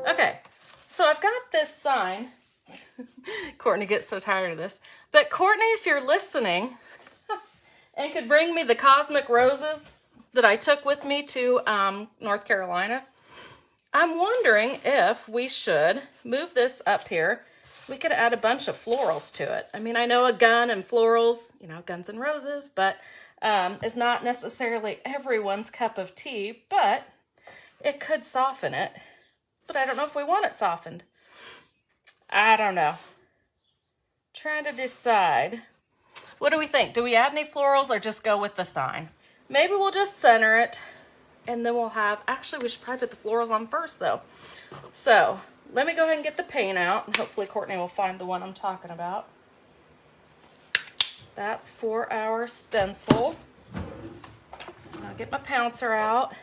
Okay, so I've got this sign. Courtney gets so tired of this. But Courtney, if you're listening and could bring me the cosmic roses that I took with me to North Carolina, I'm wondering if we should move this up here. We could add a bunch of florals to it. I mean, I know a gun and florals, you know, guns and roses, but is not necessarily everyone's cup of tea, but it could soften it. But I don't know if we want it softened. I don't know. Trying to decide. What do we think? Do we add any florals or just go with the sign? Maybe we'll just center it and then we'll have, actually we should probably put the florals on first though. So let me go ahead and get the paint out and hopefully Courtney will find the one I'm talking about. That's for our stencil. I'll get my pouncer out.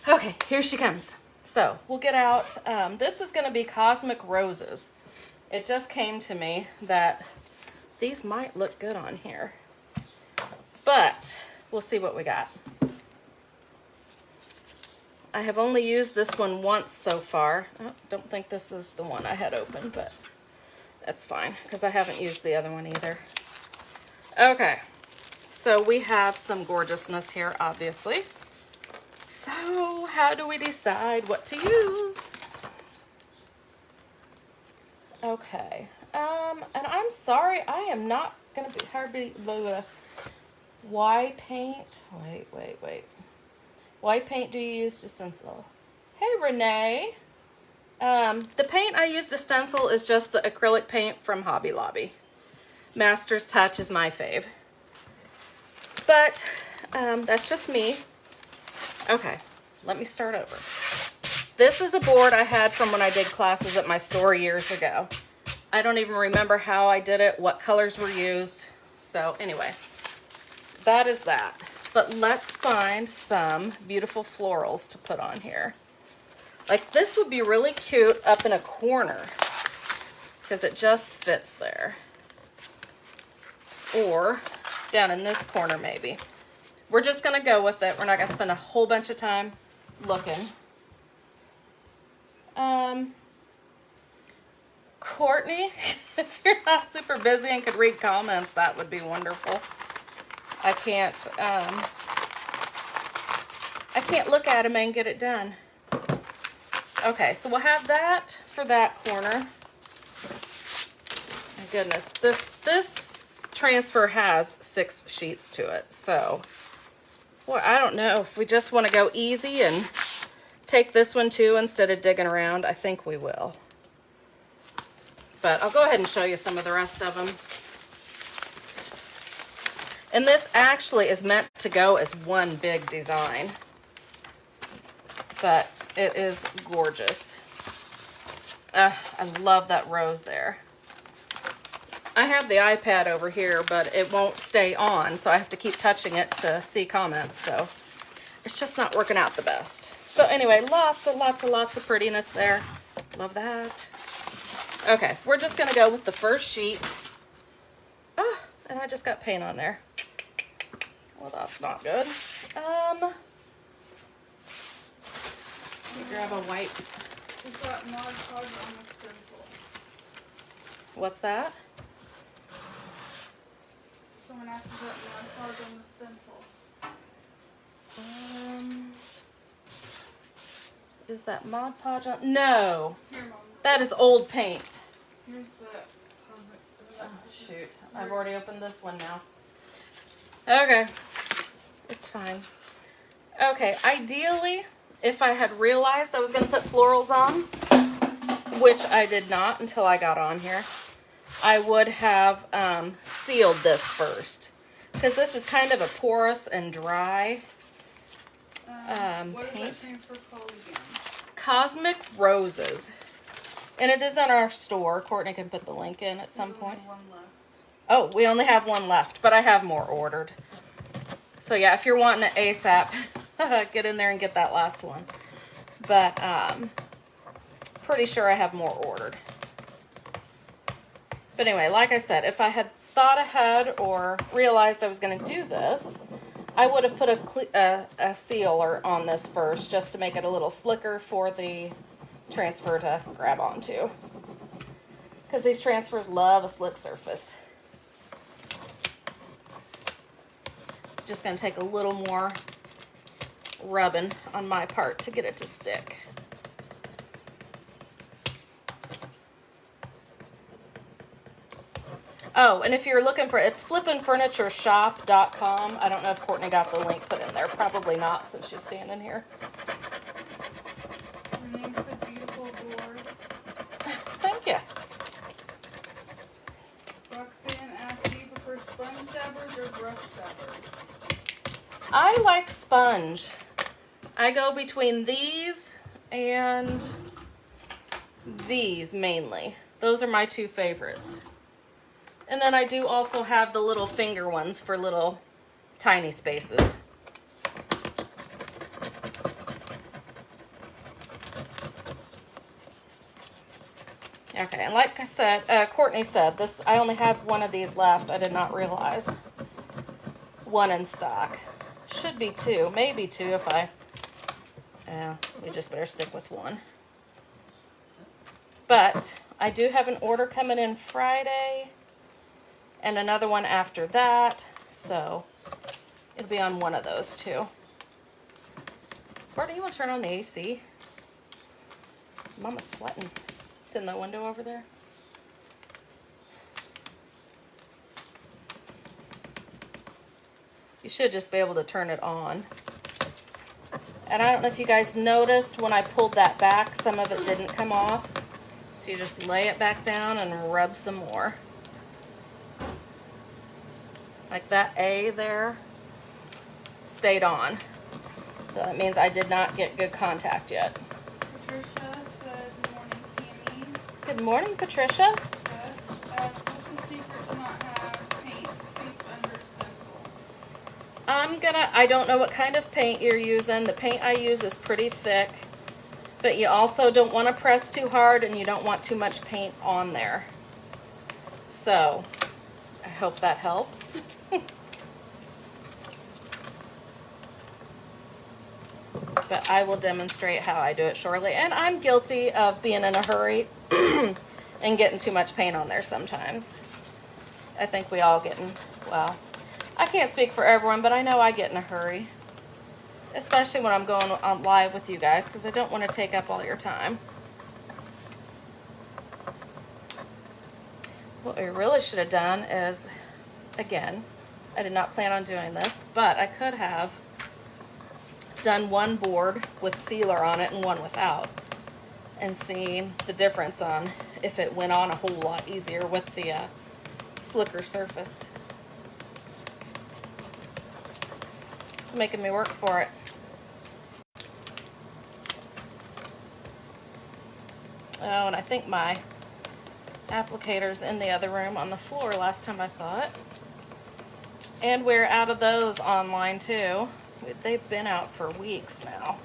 Okay, here she comes. So we'll get out, this is gonna be Cosmic Roses. It just came to me that these might look good on here, but we'll see what we got. I have only used this one once so far. I don't think this is the one I had open, but that's fine because I haven't used the other one either. Okay, so we have some gorgeousness here, obviously. So how do we decide what to use? Okay, and I'm sorry, I am not gonna be hardly why paint. Wait. Why paint do you use to stencil? Hey Renee. The paint I use to stencil is just the acrylic paint from Hobby Lobby. Master's Touch is my fave. But that's just me. Okay, let me start over. This is a board I had from when I did classes at my store years ago. I don't even remember how I did it, what colors were used. So anyway, that is that. But let's find some beautiful florals to put on here. Like this would be really cute up in a corner because it just fits there. Or down in this corner maybe. We're just gonna go with it. We're not gonna spend a whole bunch of time looking. Courtney, if you're not super busy and could read comments, that would be wonderful. I can't look at them and get it done. Okay, so we'll have that for that corner. My goodness, this transfer has 6 sheets to it, so well, I don't know if we just want to go easy and take this one too instead of digging around. I think we will. But I'll go ahead and show you some of the rest of them. And this actually is meant to go as one big design. But it is gorgeous. I love that rose there. I have the iPad over here, but it won't stay on, so I have to keep touching it to see comments. So it's just not working out the best. So anyway, lots of prettiness there. Love that. Okay, we're just gonna go with the first sheet. Oh, and I just got paint on there. Well, that's not good. Let me grab a wipe. Is that Mod Podge on the stencil? What's that? Someone asked about Mod Podge on the stencil. Is that Mod Podge on? No, Here, Mom. that is old paint. Here's the cosmic. Oh, shoot, I've already opened this one now. Okay, it's fine. Okay, ideally, if I had realized I was going to put florals on, which I did not until I got on here, I would have sealed this first. Because this is kind of a porous and dry what paint. Is that transfer called again? Cosmic Roses. And it is in our store. Courtney can put the link in at some point. One left. Oh, we only have one left, but I have more ordered. So yeah, if you're wanting it ASAP, get in there and get that last one. But pretty sure I have more ordered. But anyway, like I said, if I had thought ahead or realized I was going to do this, I would have put a sealer on this first just to make it a little slicker for the transfer to grab onto. Because these transfers love a slick surface. It's just going to take a little more rubbing on my part to get it to stick. Oh, and if you're looking for it's flippinfurnituresshop.com. I don't know if Courtney got the link put in there. Probably not, since she's standing here. Makes a beautiful board. Thank you. Roxanne asked, do you prefer sponge dabbers or brush dabbers? I like sponge. I go between these and these mainly. Those are my two favorites. And then I do also have the little finger ones for little tiny spaces. Okay, and like I said, Courtney said, this, I only have one of these left. I did not realize. One in stock. Should be two, maybe two if I, we just better stick with one. But I do have an order coming in Friday and another one after that, so it'll be on one of those two. Courtney, you want to turn on the AC? Mama's sweating. It's in the window over there. You should just be able to turn it on. And I don't know if you guys noticed when I pulled that back, some of it didn't come off. So you just lay it back down and rub some more. Like that A there stayed on. So that means I did not get good contact yet. Patricia says, good morning, Tammy. Good morning, Patricia. What's the secret to not have paint seep under stencil? I don't know what kind of paint you're using. The paint I use is pretty thick, but you also don't want to press too hard and you don't want too much paint on there. So, I hope that helps. But I will demonstrate how I do it shortly. And I'm guilty of being in a hurry and getting too much paint on there sometimes. I think we all get in, well, I can't speak for everyone, but I know I get in a hurry. Especially when I'm going on live with you guys, because I don't want to take up all your time. What we really should have done is, again, I did not plan on doing this, but I could have done one board with sealer on it and one without, and seen the difference on if it went on a whole lot easier with the slicker surface. It's making me work for it. Oh, and I think my applicator's in the other room on the floor last time I saw it. And we're out of those online too. They've been out for weeks now.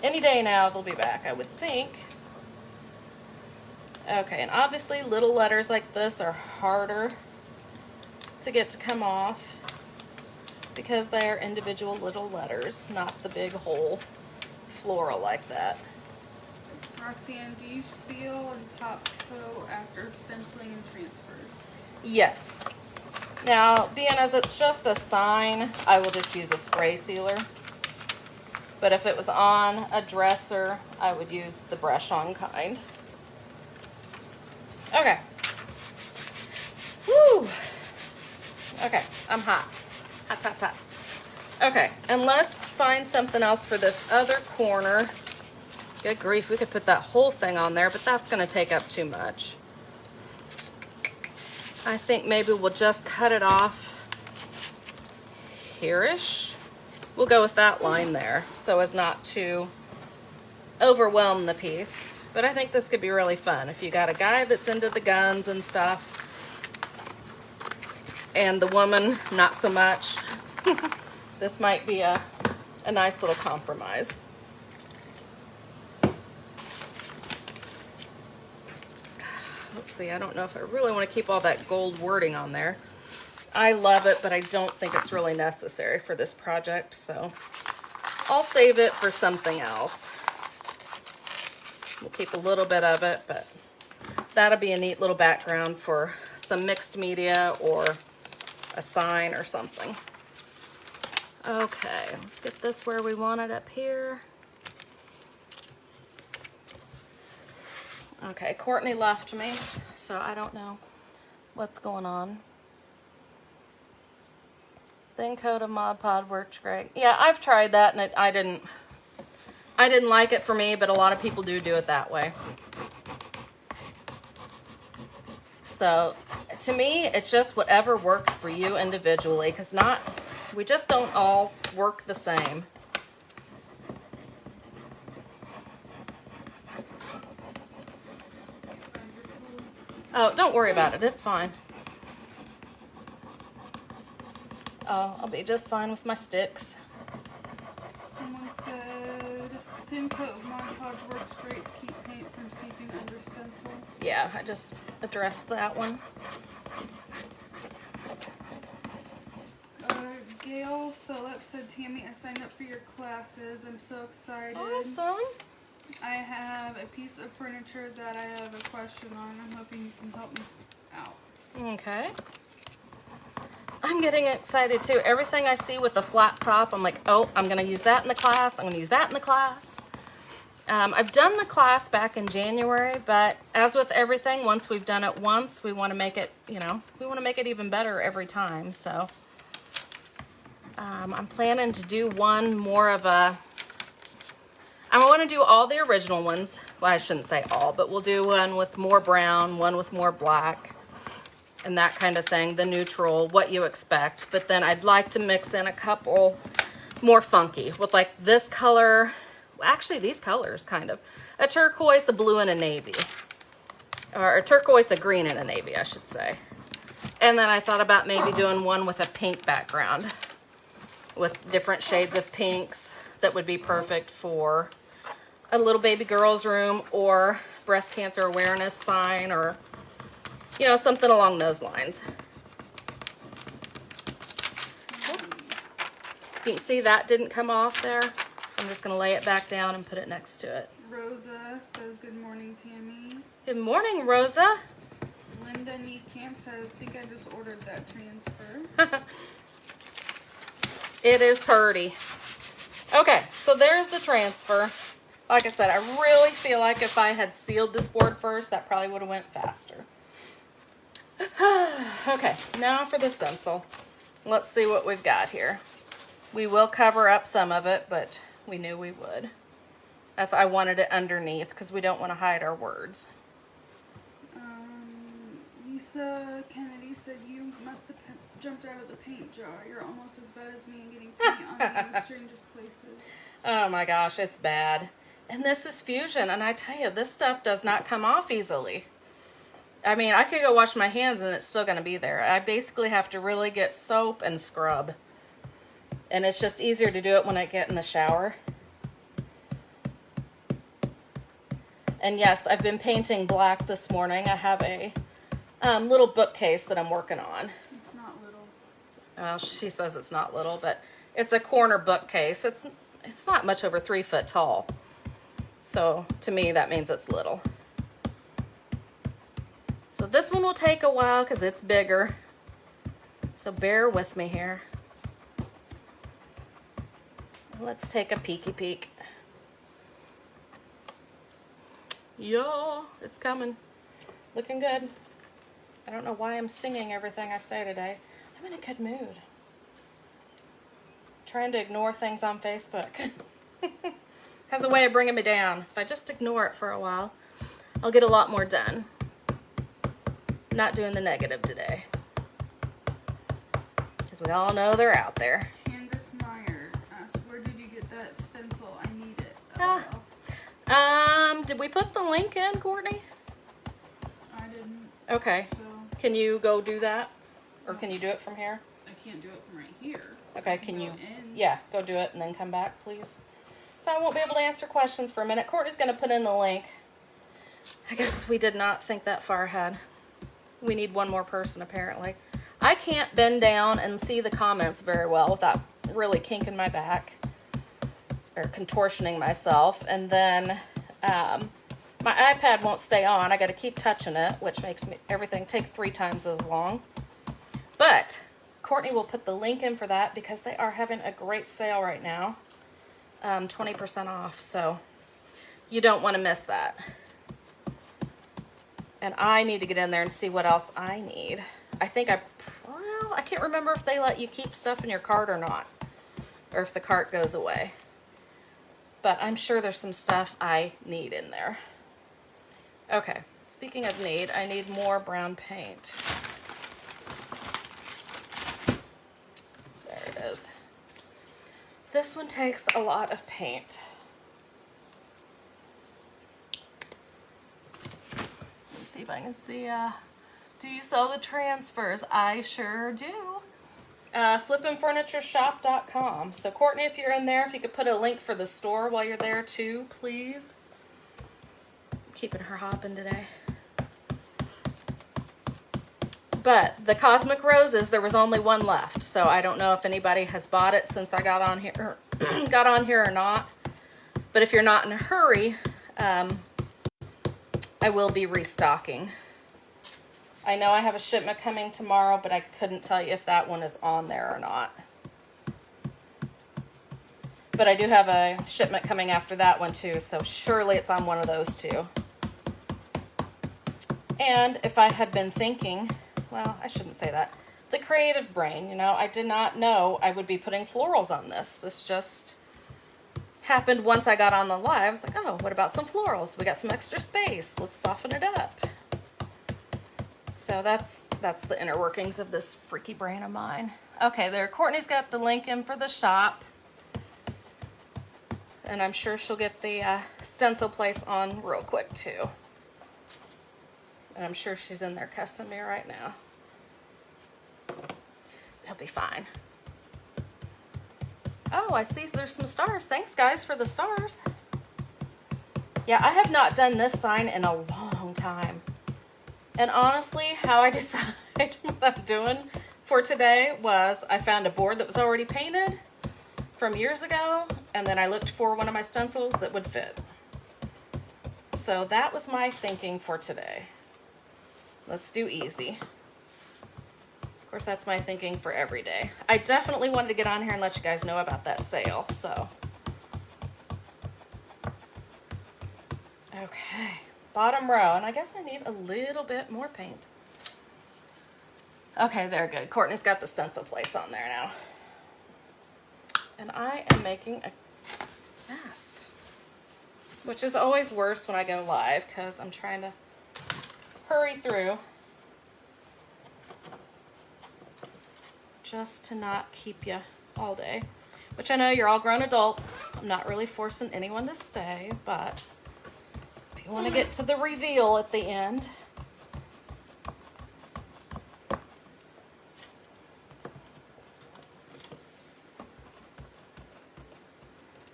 Any day now they'll be back, I would think. Okay, and obviously little letters like this are harder to get to come off because they are individual little letters, not the big whole floral like that. Roxanne, do you seal and top coat after stenciling and transfers? Yes. Now, being as it's just a sign, I will just use a spray sealer. But if it was on a dresser, I would use the brush-on kind. Okay. Woo! Okay, I'm hot. Hot, hot, hot. Okay, and let's find something else for this other corner. Good grief, we could put that whole thing on there, but that's going to take up too much. I think maybe we'll just cut it off here-ish. We'll go with that line there so as not to overwhelm the piece. But I think this could be really fun if you got a guy that's into the guns and stuff and the woman not so much. This might be a nice little compromise. Let's see, I don't know if I really want to keep all that gold wording on there. I love it, but I don't think it's really necessary for this project, so I'll save it for something else. We'll keep a little bit of it, but that'll be a neat little background for some mixed media or a sign or something. Okay, let's get this where we want it up here. Okay, Courtney left me, so I don't know what's going on. Thin coat of Mod Podge works great. Yeah, I've tried that and I didn't like it for me, but a lot of people do it that way. So to me, it's just whatever works for you individually, because we just don't all work the same. Oh, don't worry about it. It's fine. Oh, I'll be just fine with my sticks. Someone said thin coat of Mod Podge works great to keep paint from seeping under stencil. Yeah, I just addressed that one. Gail Phillips said, Tammy, I signed up for your classes. I'm so excited. Awesome. I have a piece of furniture that I have a question on. I'm hoping you can help me out. Okay. I'm getting excited too. Everything I see with a flat top, I'm like, oh, I'm going to use that in the class. I'm going to use that in the class. I've done the class back in January, but as with everything, once we've done it once, we want to make it, we want to make it even better every time. So I'm planning to do one more of a, I want to do all the original ones. Well, I shouldn't say all, but we'll do one with more brown, one with more black, and that kind of thing, the neutral, what you expect. But then I'd like to mix in a couple more funky with like this color, actually these colors kind of, a turquoise, a blue, and a navy. Or a turquoise, a green, and a navy, I should say. And then I thought about maybe doing one with a pink background with different shades of pinks that would be perfect for a little baby girl's room or breast cancer awareness sign or something along those lines. You can see that didn't come off there, so I'm just going to lay it back down and put it next to it. Rosa says, good morning, Tammy. Good morning, Rosa. Linda Needcamp says, I think I just ordered that transfer. It is purty. Okay, so there's the transfer. Like I said, I really feel like if I had sealed this board first, that probably would have went faster. Okay, now for the stencil. Let's see what we've got here. We will cover up some of it, but we knew we would. That's I wanted it underneath because we don't want to hide our words. Lisa Kennedy said, you must have jumped out of the paint jar. You're almost as bad as me in getting paint on me in the strangest places. Oh my gosh, it's bad. And this is Fusion, and I tell you, this stuff does not come off easily. I mean, I could go wash my hands and it's still going to be there. I basically have to really get soap and scrub. And it's just easier to do it when I get in the shower. And yes, I've been painting black this morning. I have a little bookcase that I'm working on. It's not little. Well, she says it's not little, but it's a corner bookcase. It's not much over 3 foot tall. So to me, that means it's little. So this one will take a while because it's bigger. So bear with me here. Let's take a peeky peek. Yeah, it's coming. Looking good. I don't know why I'm singing everything I say today. I'm in a good mood. Trying to ignore things on Facebook. Has a way of bringing me down. If I just ignore it for a while, I'll get a lot more done. Not doing the negative today. Because we all know they're out there. Candace Meyer asked, where did you get that stencil? I need it. Did we put the link in, Courtney? I didn't. Okay. So Can you go do that? Or can you do it from here? I can't do it from right here. Okay, I can you? go in. Yeah, go do it and then come back, please. So I won't be able to answer questions for a minute. Courtney's going to put in the link. I guess we did not think that far ahead. We need one more person, apparently. I can't bend down and see the comments very well without really kinking my back or contortioning myself. And then my iPad won't stay on. I got to keep touching it, which makes everything take 3 times as long. But Courtney will put the link in for that because they are having a great sale right now. 20% off, so you don't want to miss that. And I need to get in there and see what else I need. I think well, I can't remember if they let you keep stuff in your cart or not, or if the cart goes away. But I'm sure there's some stuff I need in there. Okay, speaking of need, I need more brown paint. There it is. This one takes a lot of paint. Let me see if I can see. Do you sell the transfers? I sure do. FlippinFurnitureShop.com. So Courtney, if you're in there, if you could put a link for the store while you're there too, please. I'm keeping her hopping today. But the Cosmic Roses, there was only one left, so I don't know if anybody has bought it since I got on here, or not. But if you're not in a hurry, I will be restocking. I know I have a shipment coming tomorrow, but I couldn't tell you if that one is on there or not. But I do have a shipment coming after that one too, so surely it's on one of those two. And if I had been thinking, well, I shouldn't say that. The creative brain, you know, I did not know I would be putting florals on this. This just happened once I got on the live. I was like, oh, what about some florals? We got some extra space. Let's soften it up. So that's the inner workings of this freaky brain of mine. Okay, there, Courtney's got the link in for the shop. And I'm sure she'll get the stencil place on real quick too. And I'm sure she's in there cussing me right now. It'll be fine. Oh, I see there's some stars. Thanks, guys, for the stars. Yeah, I have not done this sign in a long time. And honestly, how I decide what I'm doing for today was I found a board that was already painted from years ago, and then I looked for one of my stencils that would fit. So that was my thinking for today. Let's do easy. Of course, that's my thinking for every day. I definitely wanted to get on here and let you guys know about that sale, so. Okay, bottom row, and I guess I need a little bit more paint. Okay, they're good. Courtney's got the stencil place on there now. And I am making a mess, which is always worse when I go live because I'm trying to hurry through just to not keep you all day, which I know you're all grown adults. I'm not really forcing anyone to stay, but if you want to get to the reveal at the end.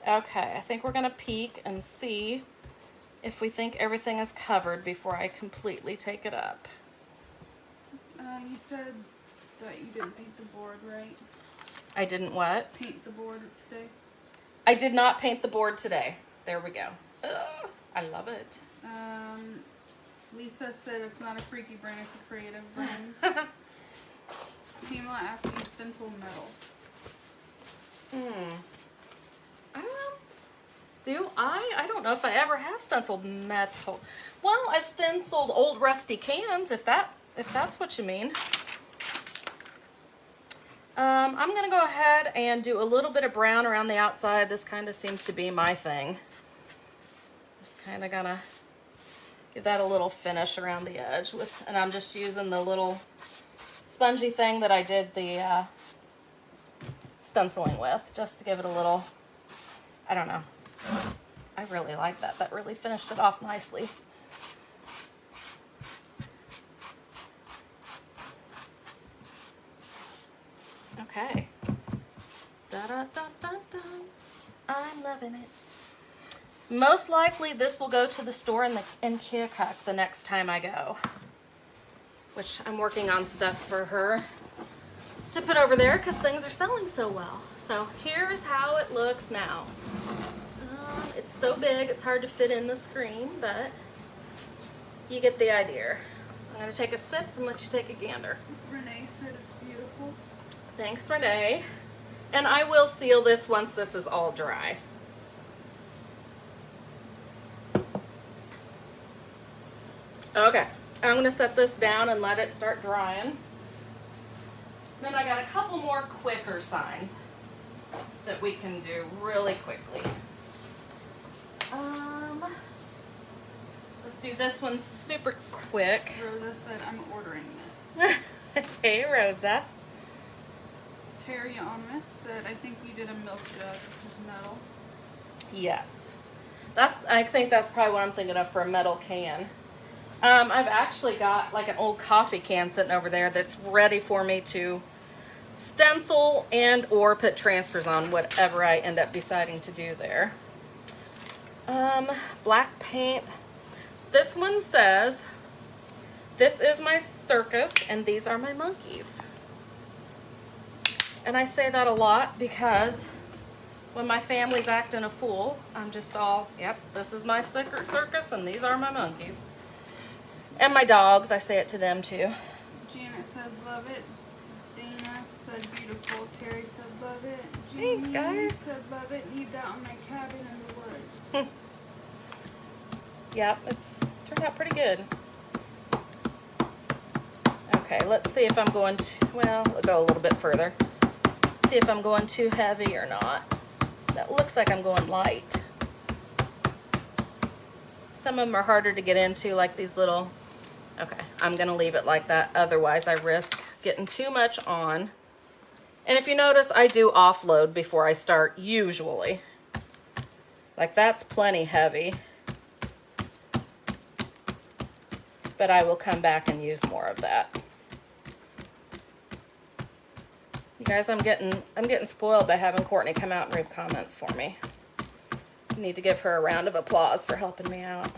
Okay, I think we're gonna peek and see if we think everything is covered before I completely take it up. You said that you didn't paint the board, right? I didn't what? Paint the board today? I did not paint the board today. There we go. Ugh, I love it. Lisa said it's not a freaky brain, it's a creative brain. Pamela asked me stencil metal. I don't know. Do I? I don't know if I ever have stenciled metal. Well, I've stenciled old rusty cans, if that's what you mean. I'm gonna go ahead and do a little bit of brown around the outside. This kind of seems to be my thing. Just kind of gonna give that a little finish around the edge with, and I'm just using the little spongy thing that I did the stenciling with, just to give it a little, I don't know. I really like that. That really finished it off nicely. Okay. Da-da-da-da-da. I'm loving it. Most likely this will go to the store in Keokuk the next time I go, which I'm working on stuff for her to put over there because things are selling so well. So here's how it looks now. It's so big, it's hard to fit in the screen, but you get the idea. I'm gonna take a sip and let you take a gander. Renee said it's beautiful. Thanks, Renee. And I will seal this once this is all dry. Okay, I'm gonna set this down and let it start drying. Then I got a couple more quicker signs that we can do really quickly. Let's do this one super quick. Rosa said, I'm ordering this. Hey, Rosa. Terry Onmus said, I think you did a milk jug, which is metal. Yes. I think that's probably what I'm thinking of for a metal can. I've actually got like an old coffee can sitting over there that's ready for me to stencil and or put transfers on, whatever I end up deciding to do there. Black paint. This one says, this is my circus and these are my monkeys. And I say that a lot because when my family's acting a fool, I'm just all, yep, this is my circus and these are my monkeys. And my dogs, I say it to them too. Janet said, love it. Dana said, beautiful. Terry said, love it. Thanks, guys. said, love it. Need that on my cabin in the woods. Yep, it's turned out pretty good. Okay, let's see if I'm going to, well, we'll go a little bit further. See if I'm going too heavy or not. That looks like I'm going light. Some of them are harder to get into, like these little, okay, I'm gonna leave it like that. Otherwise I risk getting too much on. And if you notice, I do offload before I start, usually. Like that's plenty heavy. But I will come back and use more of that. You guys, I'm getting spoiled by having Courtney come out and read comments for me. I need to give her a round of applause for helping me out.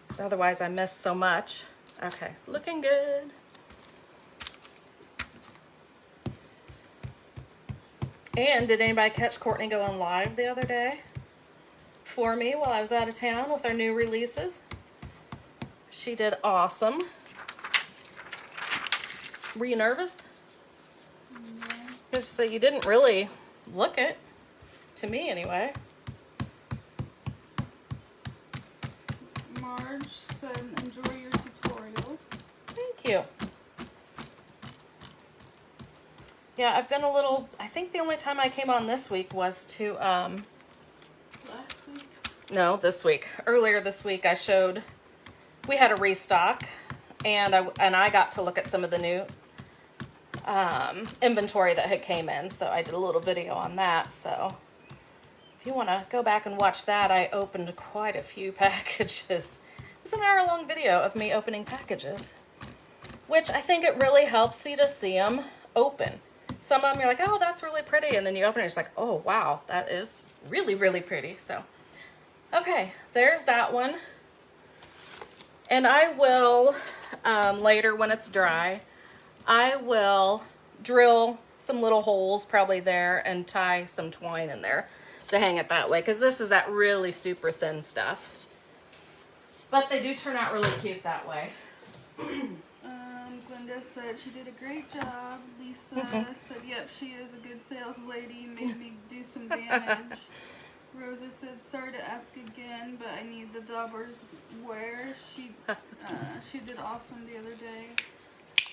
'Cause otherwise I miss so much. Okay, looking good. And did anybody catch Courtney going live the other day for me while I was out of town with our new releases? She did awesome. Were you nervous? Because you didn't really look it, to me anyway. Marge said, enjoy your tutorials. Thank you. Yeah, I've been a little, I think the only time I came on this week was to, Last week? no, this week. Earlier this week I showed, we had a restock, and I got to look at some of the new inventory that had came in, so I did a little video on that. So if you want to go back and watch that, I opened quite a few packages. It was an hour-long video of me opening packages, which I think it really helps you to see them open. Some of them you're like, oh, that's really pretty, and then you open it, it's like, oh wow, that is really, really pretty. So okay, there's that one. And I will, later when it's dry, I will drill some little holes probably there and tie some twine in there to hang it that way. Because this is that really super thin stuff. But they do turn out really cute that way. Glenda said she did a great job. Lisa said, yep, she is a good sales lady. Made me do some damage. Rosa said, sorry to ask again, but I need the daubers wear. She did awesome the other day.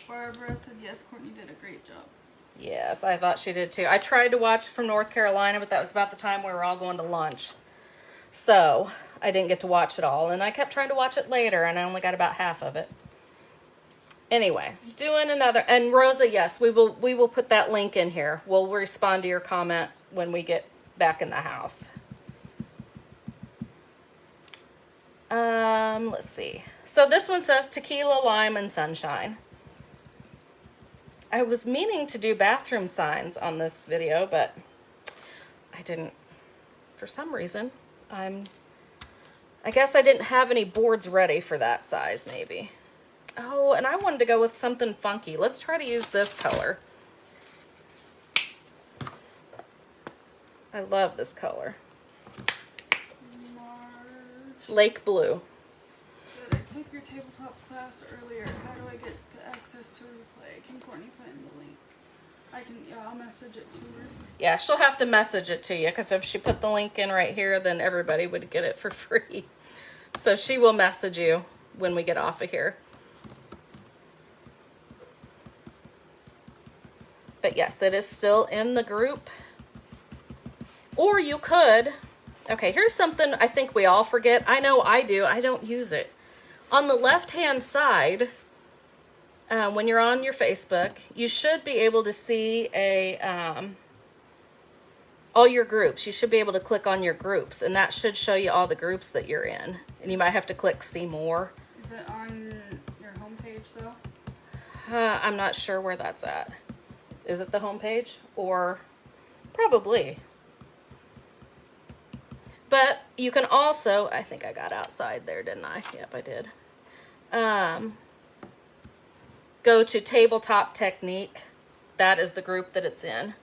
Barbara said, yes, Courtney did a great job. Yes, I thought she did too. I tried to watch from North Carolina, but that was about the time we were all going to lunch. So I didn't get to watch it all, and I kept trying to watch it later, and I only got about half of it. Anyway, doing another, and Rosa, yes, we will put that link in here. We'll respond to your comment when we get back in the house. Let's see. So this one says tequila, lime, and sunshine. I was meaning to do bathroom signs on this video, but I didn't, for some reason. I guess I didn't have any boards ready for that size, maybe. Oh, and I wanted to go with something funky. Let's try to use this color. I love this color. Marge Lake blue. said, I took your tabletop class earlier. How do I get access to replay? Can Courtney put in the link? I'll message it to her. Yeah, she'll have to message it to you because if she put the link in right here, then everybody would get it for free. So she will message you when we get off of here. But yes, it is still in the group. Or you could, okay, here's something I think we all forget. I know I do. I don't use it. On the left-hand side, when you're on your Facebook, you should be able to see all your groups. You should be able to click on your groups, and that should show you all the groups that you're in. And you might have to click see more. Is it on your homepage though? I'm not sure where that's at. Is it the homepage? Or probably. But you can also, I think I got outside there, didn't I? Yep, I did. Go to Tabletop Technique. That is the group that it's in.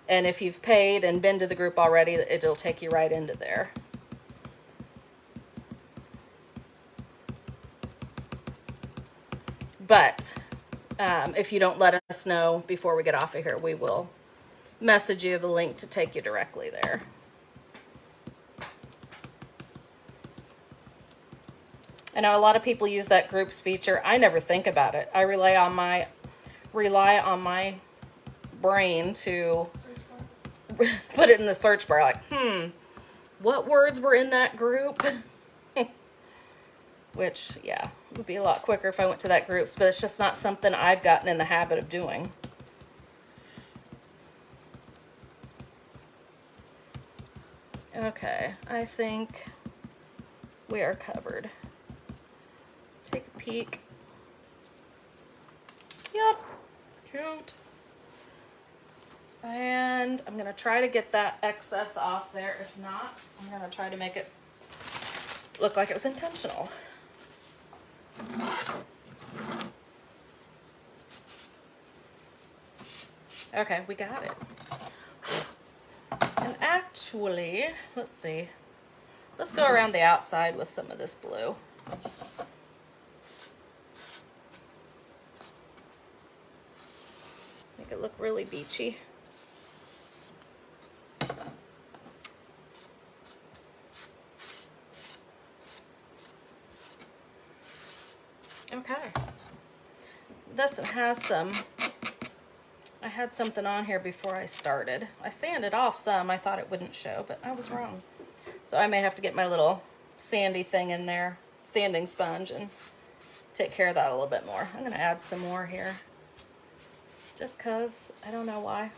And if you've paid and been to the group already, it'll take you right into there. But if you don't let us know before we get off of here, we will message you the link to take you directly there. I know a lot of people use that groups feature. I never think about it. I rely on my brain to put it in the search bar. Like, what words were in that group? Which, yeah, would be a lot quicker if I went to that groups, but it's just not something I've gotten in the habit of doing. Okay, I think we are covered. Let's take a peek. Yep, it's cute. And I'm gonna try to get that excess off there. If not, I'm gonna try to make it look like it was intentional. Okay, we got it. And actually, let's see. Let's go around the outside with some of this blue. Make it look really beachy. Okay. This has some, I had something on here before I started. I sanded off some. I thought it wouldn't show, but I was wrong. So I may have to get my little sandy thing in there, sanding sponge, and take care of that a little bit more. I'm going to add some more here. Just because, I don't know why.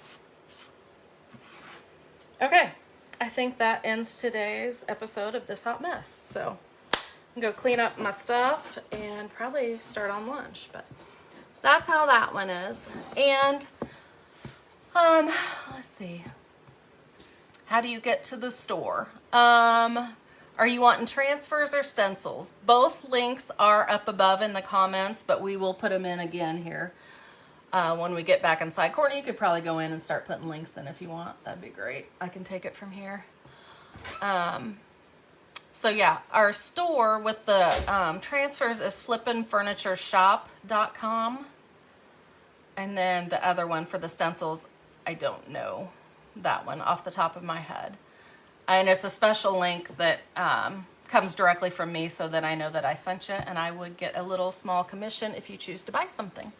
Okay. I think that ends today's episode of This Hot Mess. So I'm going to go clean up my stuff and probably start on lunch, but that's how that one is. And let's see. How do you get to the store? Are you wanting transfers or stencils? Both links are up above in the comments, but we will put them in again here when we get back inside. Courtney, you could probably go in and start putting links in if you want. That'd be great. I can take it from here. So yeah, our store with the transfers is flippinfurnituresshop.com. And then the other one for the stencils, I don't know that one off the top of my head. And it's a special link that comes directly from me so that I know that I sent you, and I would get a little small commission if you choose to buy something.